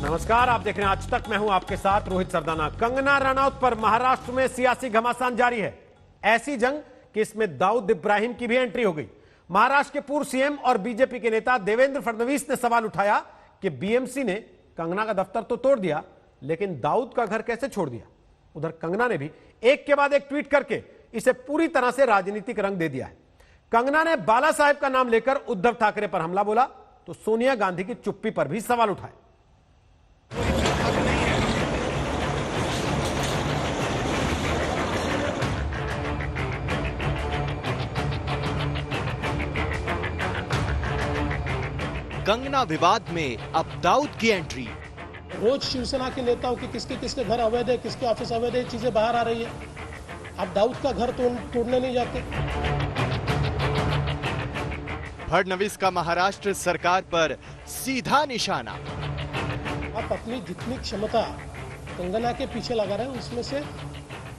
नमस्कार, आप देख रहे हैं आज तक। मैं हूं आपके साथ रोहित सरदाना। कंगना रनौत पर महाराष्ट्र में सियासी घमासान जारी है। ऐसी जंग कि इसमें दाऊद इब्राहिम की भी एंट्री हो गई। महाराष्ट्र के पूर्व सीएम और बीजेपी के नेता देवेंद्र फडणवीस ने सवाल उठाया कि बीएमसी ने कंगना का दफ्तर तो तोड़ दिया, लेकिन दाऊद का घर कैसे छोड़ दिया। उधर कंगना ने भी एक के बाद एक ट्वीट करके इसे पूरी तरह से राजनीतिक रंग दे दिया है। कंगना ने बाला साहेब का नाम लेकर उद्धव ठाकरे पर हमला बोला तो सोनिया गांधी की चुप्पी पर भी सवाल उठाए। कंगना विवाद में अब दाऊद की एंट्री। रोज शिवसेना के नेताओं की किसके किसके घर अवैध है, किसके ऑफिस अवैध है, चीजें बाहर आ रही है। आप दाऊद का घर तोड़ने नहीं जाते। फडणवीस का महाराष्ट्र सरकार पर सीधा निशाना। आप अपनी जितनी क्षमता कंगना के पीछे लगा रहे हैं, उसमें से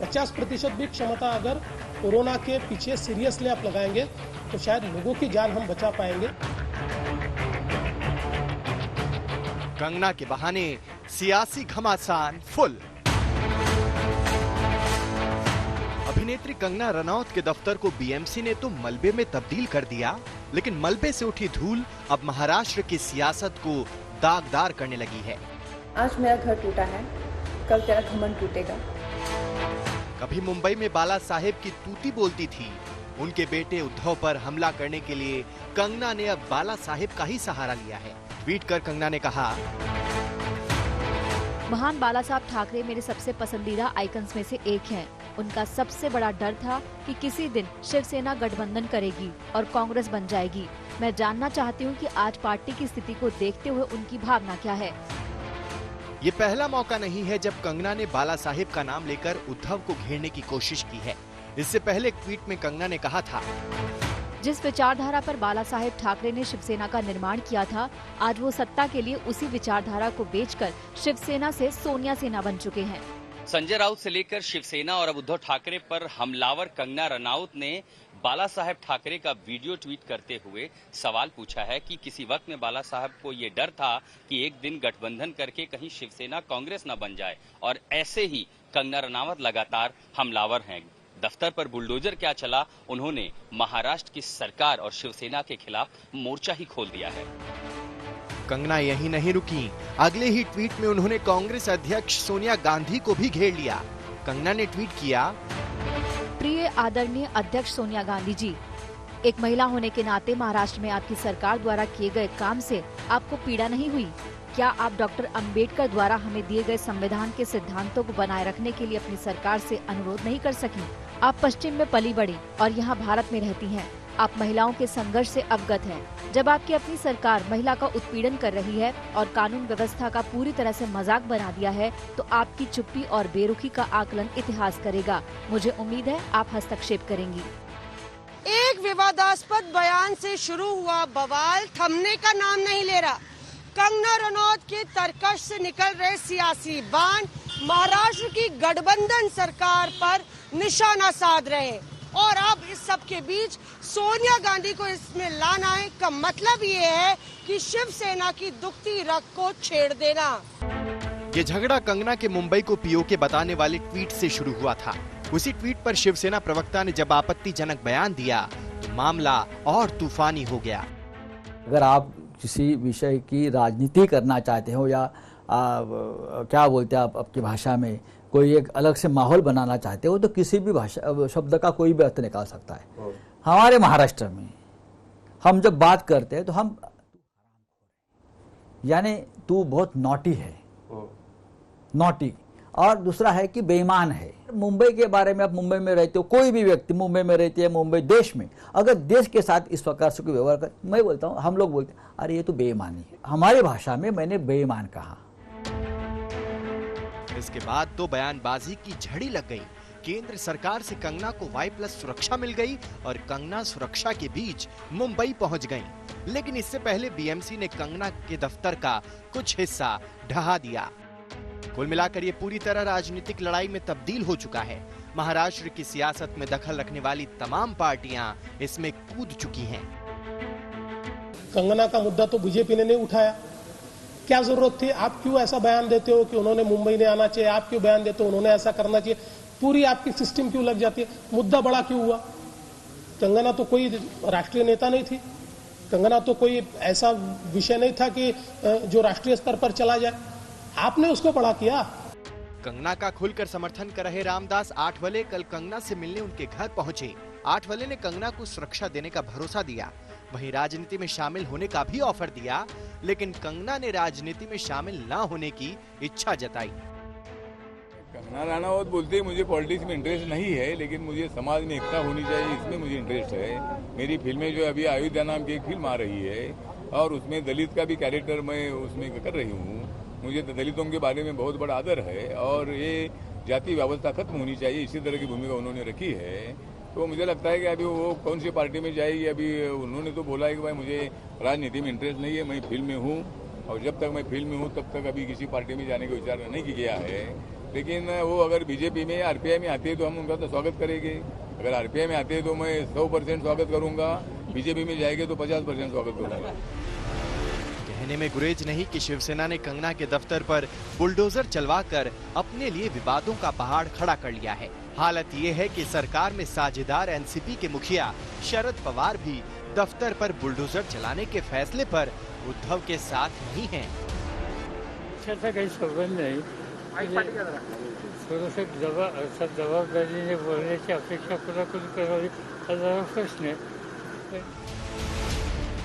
50% भी क्षमता अगर कोरोना के पीछे सीरियसली आप लगाएंगे तो शायद लोगों की जान हम बचा पाएंगे। कंगना के बहाने सियासी घमासान फुल। अभिनेत्री कंगना रनौत के दफ्तर को बीएमसी ने तो मलबे में तब्दील कर दिया, लेकिन मलबे से उठी धूल अब महाराष्ट्र की सियासत को दागदार करने लगी है। आज मेरा घर टूटा है, कल तेरा घमंड टूटेगा। कभी मुंबई में बाला साहेब की तूती बोलती थी, उनके बेटे उद्धव पर हमला करने के लिए कंगना ने अब बाला साहेब का ही सहारा लिया है। ट्वीट कर कंगना ने कहा, महान बाला साहब ठाकरे मेरे सबसे पसंदीदा आइकन्स में से एक हैं। उनका सबसे बड़ा डर था कि किसी दिन शिवसेना गठबंधन करेगी और कांग्रेस बन जाएगी। मैं जानना चाहती हूं कि आज पार्टी की स्थिति को देखते हुए उनकी भावना क्या है। ये पहला मौका नहीं है जब कंगना ने बाला साहेब का नाम लेकर उद्धव को घेरने की कोशिश की है। इससे पहले एक ट्वीट में कंगना ने कहा था, जिस विचारधारा पर बाला साहेब ठाकरे ने शिवसेना का निर्माण किया था, आज वो सत्ता के लिए उसी विचारधारा को बेचकर शिवसेना से सोनिया सेना बन चुके हैं। संजय राउत से लेकर शिवसेना और अब उद्धव ठाकरे पर हमलावर कंगना रनौत ने बाला साहेब ठाकरे का वीडियो ट्वीट करते हुए सवाल पूछा है कि किसी वक्त में बाला साहब को ये डर था कि एक दिन गठबंधन करके कहीं शिवसेना कांग्रेस न बन जाए, और ऐसे ही कंगना रनौत लगातार हमलावर हैं। दफ्तर पर बुलडोजर क्या चला, उन्होंने महाराष्ट्र की सरकार और शिवसेना के खिलाफ मोर्चा ही खोल दिया है। कंगना यही नहीं रुकी, अगले ही ट्वीट में उन्होंने कांग्रेस अध्यक्ष सोनिया गांधी को भी घेर लिया। कंगना ने ट्वीट किया, प्रिय आदरणीय अध्यक्ष सोनिया गांधी जी, एक महिला होने के नाते महाराष्ट्र में आपकी सरकार द्वारा किए गए काम से आपको पीड़ा नहीं हुई? क्या आप डॉक्टर अंबेडकर द्वारा हमें दिए गए संविधान के सिद्धांतों को बनाए रखने के लिए अपनी सरकार से अनुरोध नहीं कर सकी? आप पश्चिम में पली बढ़ी और यहाँ भारत में रहती हैं। आप महिलाओं के संघर्ष से अवगत हैं। जब आपकी अपनी सरकार महिला का उत्पीड़न कर रही है और कानून व्यवस्था का पूरी तरह से मजाक बना दिया है, तो आपकी चुप्पी और बेरुखी का आकलन इतिहास करेगा। मुझे उम्मीद है आप हस्तक्षेप करेंगी। एक विवादास्पद बयान से शुरू हुआ बवाल थमने का नाम नहीं ले रहा। कंगना रनौत के तरकश से निकल रहे सियासी बाण महाराष्ट्र की गठबंधन सरकार पर निशाना साध रहे, और अब इस सब के बीच सोनिया गांधी को इसमें लाना है का मतलब ये है कि शिवसेना की दुखती रग को छेड़ देना। ये झगड़ा कंगना के मुंबई को पीओके बताने वाले ट्वीट से शुरू हुआ था। उसी ट्वीट पर शिवसेना प्रवक्ता ने जब आपत्तिजनक बयान दिया तो मामला और तूफानी हो गया। अगर आप किसी विषय की राजनीति करना चाहते हो या क्या बोलते हैं आप आपकी भाषा में कोई एक अलग से माहौल बनाना चाहते हो, तो किसी भी भाषा शब्द का कोई भी अर्थ निकाल सकता है। हमारे महाराष्ट्र में हम जब बात करते हैं तो हम यानी तू बहुत नॉटी है, नॉटी, और दूसरा है कि बेईमान है। मुंबई के बारे में आप मुंबई में रहते हो, कोई भी व्यक्ति मुंबई में रहती है, मुंबई देश में अगर देश के साथ इस प्रकार से कोई व्यवहार कर, मैं बोलता हूँ, हम लोग बोलते हैं अरे ये तो बेईमानी है। हमारी भाषा में मैंने बेईमान कहा। इसके बाद तो बयानबाजी की झड़ी लग गई। केंद्र सरकार से कंगना को Y+ सुरक्षा मिल गई और कंगना सुरक्षा के बीच मुंबई पहुंच गईं। लेकिन इससे पहले बीएमसी ने कंगना के दफ्तर का कुछ हिस्सा ढहा दिया। कुल मिलाकर ये पूरी तरह राजनीतिक लड़ाई में तब्दील हो चुका है। महाराष्ट्र की सियासत में दखल रखने वाली तमाम पार्टियां इसमें कूद चुकी हैं। कंगना का मुद्दा तो बीजेपी ने नहीं उठाया, क्या जरूरत थी? आप क्यों ऐसा बयान देते हो कि उन्होंने मुंबई नहीं आना चाहिए? आप क्यों बयान देते हो उन्होंने ऐसा करना चाहिए? पूरी आपकी सिस्टम क्यों लग जाती है? मुद्दा बड़ा क्यों हुआ? कंगना तो कोई राष्ट्रीय नेता नहीं थी, कंगना तो कोई ऐसा विषय नहीं था कि जो राष्ट्रीय स्तर पर चला जाए, आपने उसको बड़ा किया। कंगना का खुलकर समर्थन कर रहे रामदास आठवले कल कंगना से मिलने उनके घर पहुंचे। आठवले ने कंगना को सुरक्षा देने का भरोसा दिया, वहीं राजनीति में शामिल होने का भी ऑफर दिया, लेकिन कंगना ने राजनीति में शामिल न होने की इच्छा जताई। कंगना रनावत बोलते हैं मुझे पॉलिटिक्स में इंटरेस्ट नहीं है, लेकिन मुझे समाज में एकता होनी चाहिए, इसमें मुझे इंटरेस्ट है। मेरी फिल्में जो अभी अयोध्या नाम की एक फिल्म आ रही है और उसमें दलित का भी कैरेक्टर मैं उसमें कर रही हूँ। मुझे दलितों के बारे में बहुत बड़ा आदर है और ये जाति व्यवस्था खत्म होनी चाहिए, इसी तरह की भूमिका उन्होंने रखी है। तो मुझे लगता है कि अभी वो कौन सी पार्टी में जाएगी, अभी उन्होंने तो बोला है कि भाई मुझे राजनीति में इंटरेस्ट नहीं है, मैं फिल्म में हूँ और जब तक मैं फिल्म में हूँ तब तक अभी किसी पार्टी में जाने का विचार नहीं किया है। लेकिन वो अगर बीजेपी में या आरपीआई में आती है तो हम उनका तो स्वागत करेंगे। अगर आरपीआई में आते हैं तो मैं 100% स्वागत करूंगा, बीजेपी में जाएंगे तो 50% स्वागत करूंगा। कहने में गुरेज नहीं कि शिवसेना ने कंगना के दफ्तर पर बुलडोजर चलवाकर अपने लिए विवादों का पहाड़ खड़ा कर लिया है। हालत ये है कि सरकार में साझेदार एनसीपी के मुखिया शरद पवार भी दफ्तर पर बुलडोजर चलाने के फैसले पर उद्धव के साथ नहीं हैं। काही संबंध नाही, थोडंसं जबाबदारीने बोलण्याची अपेक्षा कोणाकडून करावी हा जरा प्रश्न आहे।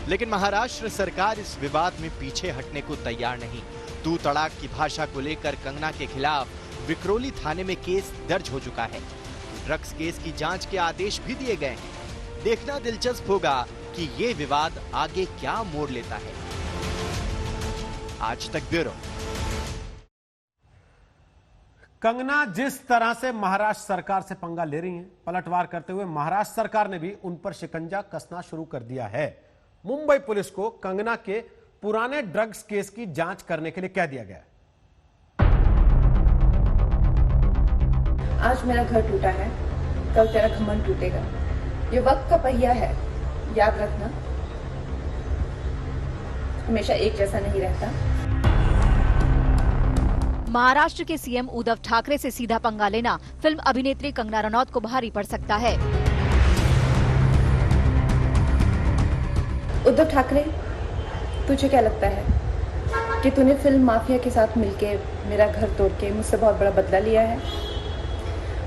लेकिन महाराष्ट्र सरकार इस विवाद में पीछे हटने को तैयार नहीं। तू तड़ाक की भाषा को लेकर कंगना के खिलाफ विक्रोली थाने में केस दर्ज हो चुका है। ड्रग्स केस की जांच के आदेश भी दिए गए हैं। देखना दिलचस्प होगा कि ये विवाद आगे क्या मोड़ लेता है। आज तक ब्यूरो। कंगना जिस तरह से महाराष्ट्र सरकार से पंगा ले रही हैं, पलटवार करते हुए महाराष्ट्र सरकार ने भी उन पर शिकंजा कसना शुरू कर दिया है। मुंबई पुलिस को कंगना के पुराने ड्रग्स केस की जांच करने के लिए कह दिया गया है। आज मेरा घर टूटा है, कल तेरा घमंड टूटेगा। ये वक्त का पहिया है, याद रखना, हमेशा एक जैसा नहीं रहता। महाराष्ट्र के सीएम उद्धव ठाकरे से सीधा पंगा लेना फिल्म अभिनेत्री कंगना रनौत को भारी पड़ सकता है। उद्धव ठाकरे, तुझे क्या लगता है कि तूने फिल्म माफिया के साथ मिलके मेरा घर तोड़ के मुझसे बहुत बड़ा बदला लिया है?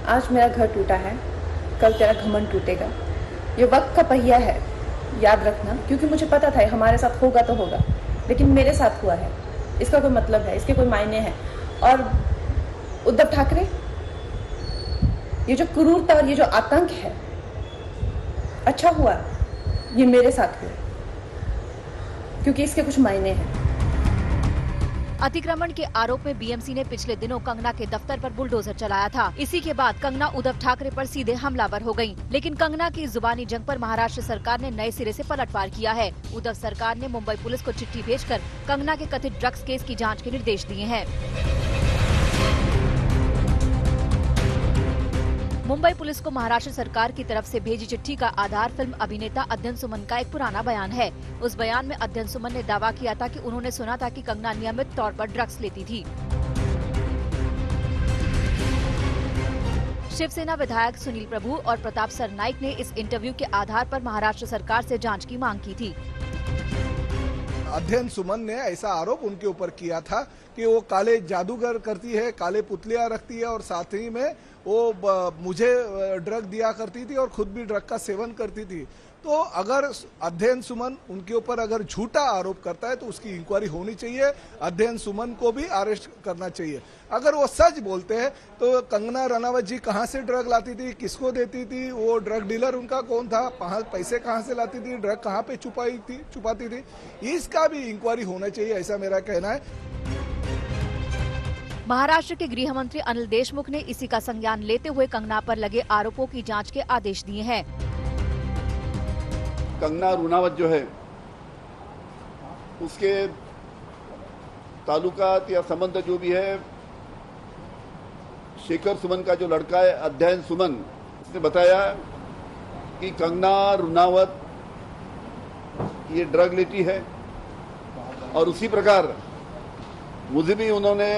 आज मेरा घर टूटा है, कल तेरा घमंड टूटेगा। ये वक्त का पहिया है, याद रखना, क्योंकि मुझे पता था हमारे साथ होगा तो होगा, लेकिन मेरे साथ हुआ है, इसका कोई मतलब है, इसके कोई मायने हैं। और उद्धव ठाकरे, ये जो क्रूरता और ये जो आतंक है, अच्छा हुआ ये मेरे साथ हुआ, क्योंकि इसके कुछ मायने हैं। अतिक्रमण के आरोप में बीएमसी ने पिछले दिनों कंगना के दफ्तर पर बुलडोजर चलाया था। इसी के बाद कंगना उद्धव ठाकरे पर सीधे हमलावर हो गयीं। लेकिन कंगना की जुबानी जंग पर महाराष्ट्र सरकार ने नए सिरे से पलटवार किया है। उद्धव सरकार ने मुंबई पुलिस को चिट्ठी भेजकर कंगना के कथित ड्रग्स केस की जांच के निर्देश दिए हैं। मुंबई पुलिस को महाराष्ट्र सरकार की तरफ से भेजी चिट्ठी का आधार फिल्म अभिनेता अध्ययन सुमन का एक पुराना बयान है। उस बयान में अध्ययन सुमन ने दावा किया था कि उन्होंने सुना था कि कंगना नियमित तौर पर ड्रग्स लेती थी। शिवसेना विधायक सुनील प्रभु और प्रताप सरनाइक ने इस इंटरव्यू के आधार पर महाराष्ट्र सरकार से जांच की मांग की थी। अध्ययन सुमन ने ऐसा आरोप उनके ऊपर किया था कि वो काले जादूगर करती है, काले पुतलियां रखती है और साथ ही में वो मुझे ड्रग दिया करती थी और खुद भी ड्रग का सेवन करती थी। तो अगर अध्ययन सुमन उनके ऊपर अगर झूठा आरोप करता है तो उसकी इंक्वायरी होनी चाहिए, अध्ययन सुमन को भी अरेस्ट करना चाहिए। अगर वो सच बोलते हैं तो कंगना रनावत जी कहाँ से ड्रग लाती थी, किसको देती थी, वो ड्रग डीलर उनका कौन था, पैसे कहाँ से लाती थी, ड्रग कहाँ पे छुपाती थी, इसका भी इंक्वायरी होना चाहिए, ऐसा मेरा कहना है। महाराष्ट्र के गृह मंत्री अनिल देशमुख ने इसी का संज्ञान लेते हुए कंगना पर लगे आरोपों की जांच के आदेश दिए हैं। कंगना रनावत जो है उसके ताल्लुकात या संबंध जो भी है, शेखर सुमन का जो लड़का है अध्ययन सुमन, उसने बताया कि कंगना रनावत ये ड्रग लेती है और उसी प्रकार मुझे भी उन्होंने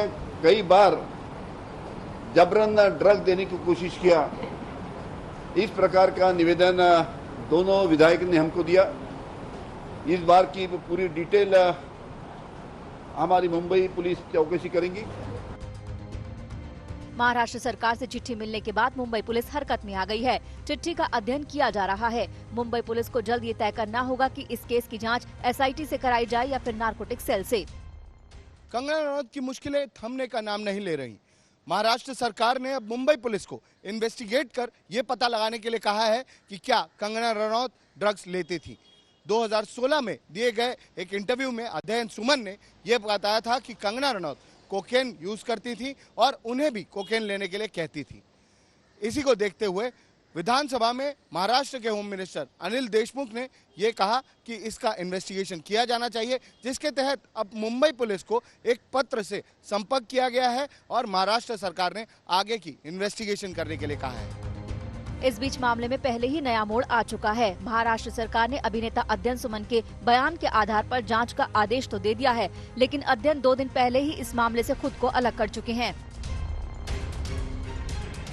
कई बार जबरन ड्रग देने की कोशिश किया। इस प्रकार का निवेदन दोनों विधायक ने हमको दिया। इस बार की पूरी डिटेल हमारी मुंबई पुलिस चौकसी करेंगी। महाराष्ट्र सरकार से चिट्ठी मिलने के बाद मुंबई पुलिस हरकत में आ गई है। चिट्ठी का अध्ययन किया जा रहा है। मुंबई पुलिस को जल्द ये तय करना होगा कि इस केस की जांच एसआईटी से कराई जाए या फिर नारकोटिक सेल से। कंगना रनौत की मुश्किलें थमने का नाम नहीं ले रही। महाराष्ट्र सरकार ने अब मुंबई पुलिस को इन्वेस्टिगेट कर ये पता लगाने के लिए कहा है कि क्या कंगना रनौत ड्रग्स लेती थी। 2016 में दिए गए एक इंटरव्यू में अध्ययन सुमन ने यह बताया था कि कंगना रनौत कोकेन यूज करती थी और उन्हें भी कोकेन लेने के लिए कहती थी। इसी को देखते हुए विधानसभा में महाराष्ट्र के होम मिनिस्टर अनिल देशमुख ने यह कहा कि इसका इन्वेस्टिगेशन किया जाना चाहिए, जिसके तहत अब मुंबई पुलिस को एक पत्र से संपर्क किया गया है और महाराष्ट्र सरकार ने आगे की इन्वेस्टिगेशन करने के लिए कहा है। इस बीच मामले में पहले ही नया मोड़ आ चुका है। महाराष्ट्र सरकार ने अभिनेता अध्ययन सुमन के बयान के आधार पर जांच का आदेश तो दे दिया है, लेकिन अध्ययन 2 दिन पहले ही इस मामले से खुद को अलग कर चुके हैं।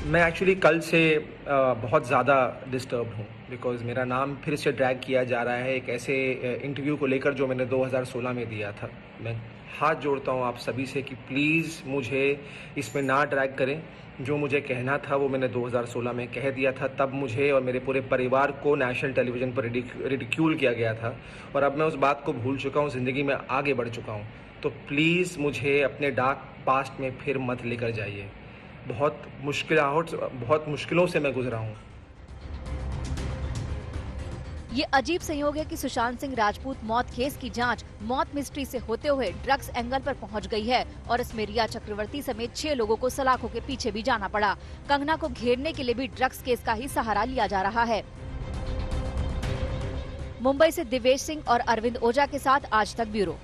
मैं एक्चुअली कल से बहुत ज़्यादा डिस्टर्ब हूँ बिकॉज़ मेरा नाम फिर से ड्रैग किया जा रहा है एक ऐसे इंटरव्यू को लेकर जो मैंने 2016 में दिया था। मैं हाथ जोड़ता हूँ आप सभी से कि प्लीज़ मुझे इसमें ना ड्रैग करें। जो मुझे कहना था वो मैंने 2016 में कह दिया था। तब मुझे और मेरे पूरे परिवार को नेशनल टेलीविज़न पर रिडिक्यूल किया गया था और अब मैं उस बात को भूल चुका हूँ, ज़िंदगी में आगे बढ़ चुका हूँ। तो प्लीज़ मुझे अपने डार्क पास्ट में फिर मत लेकर जाइए। बहुत मुश्किलों से मैं गुजरा हूँ। ये अजीब संयोग है कि सुशांत सिंह राजपूत मौत केस की जांच मौत मिस्ट्री से होते हुए ड्रग्स एंगल पर पहुंच गई है और इसमें रिया चक्रवर्ती समेत 6 लोगों को सलाखों के पीछे भी जाना पड़ा। कंगना को घेरने के लिए भी ड्रग्स केस का ही सहारा लिया जा रहा है। मुंबई से दिवेश सिंह और अरविंद ओझा के साथ आज तक ब्यूरो।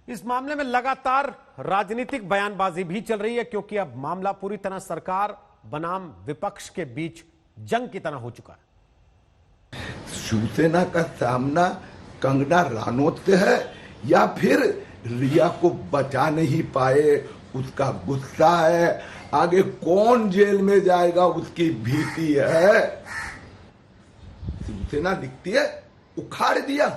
इस मामले में लगातार राजनीतिक बयानबाजी भी चल रही है क्योंकि अब मामला पूरी तरह सरकार बनाम विपक्ष के बीच जंग की तरह हो चुका है। शिवसेना का सामना कंगना रनौत से है या फिर रिया को बचा नहीं पाए उसका गुस्सा है, आगे कौन जेल में जाएगा उसकी भीति है। शिवसेना दिखती है उखाड़ दिया।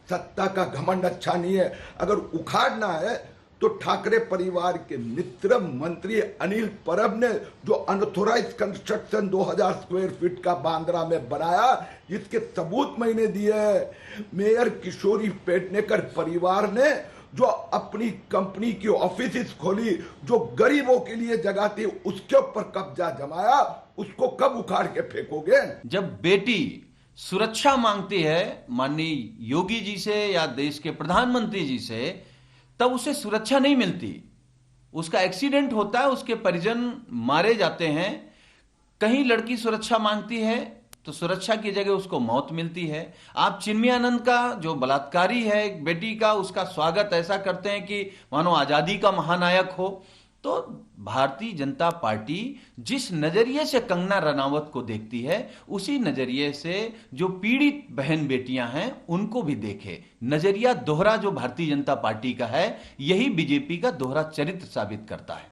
सत्ता का घमंड अच्छा नहीं है। अगर उखाड़ना है तो ठाकरे परिवार के मित्र मंत्री अनिल परब ने जो अनऑथोराइज कंस्ट्रक्शन 2000 स्क्वायर फीट का बांद्रा में बनाया, इसके सबूत मैंने दिए हैं। मेयर किशोरी पेडनेकर परिवार ने जो अपनी कंपनी की ऑफिस खोली, जो गरीबों के लिए जगह थी, उसके ऊपर कब्जा जमाया, उसको कब उखाड़ के फेंकोगे? जब बेटी सुरक्षा मांगती है माननीय योगी जी से या देश के प्रधानमंत्री जी से, तब उसे सुरक्षा नहीं मिलती। उसका एक्सीडेंट होता है, उसके परिजन मारे जाते हैं। कहीं लड़की सुरक्षा मांगती है तो सुरक्षा की जगह उसको मौत मिलती है। आप चिन्मय आनंद का जो बलात्कारी है एक बेटी का, उसका स्वागत ऐसा करते हैं कि मानो आजादी का महानायक हो। तो भारतीय जनता पार्टी जिस नजरिए से कंगना रनावत को देखती है, उसी नजरिए से जो पीड़ित बहन बेटियां हैं उनको भी देखे। नजरिया दोहरा जो भारतीय जनता पार्टी का है, यही बीजेपी का दोहरा चरित्र साबित करता है।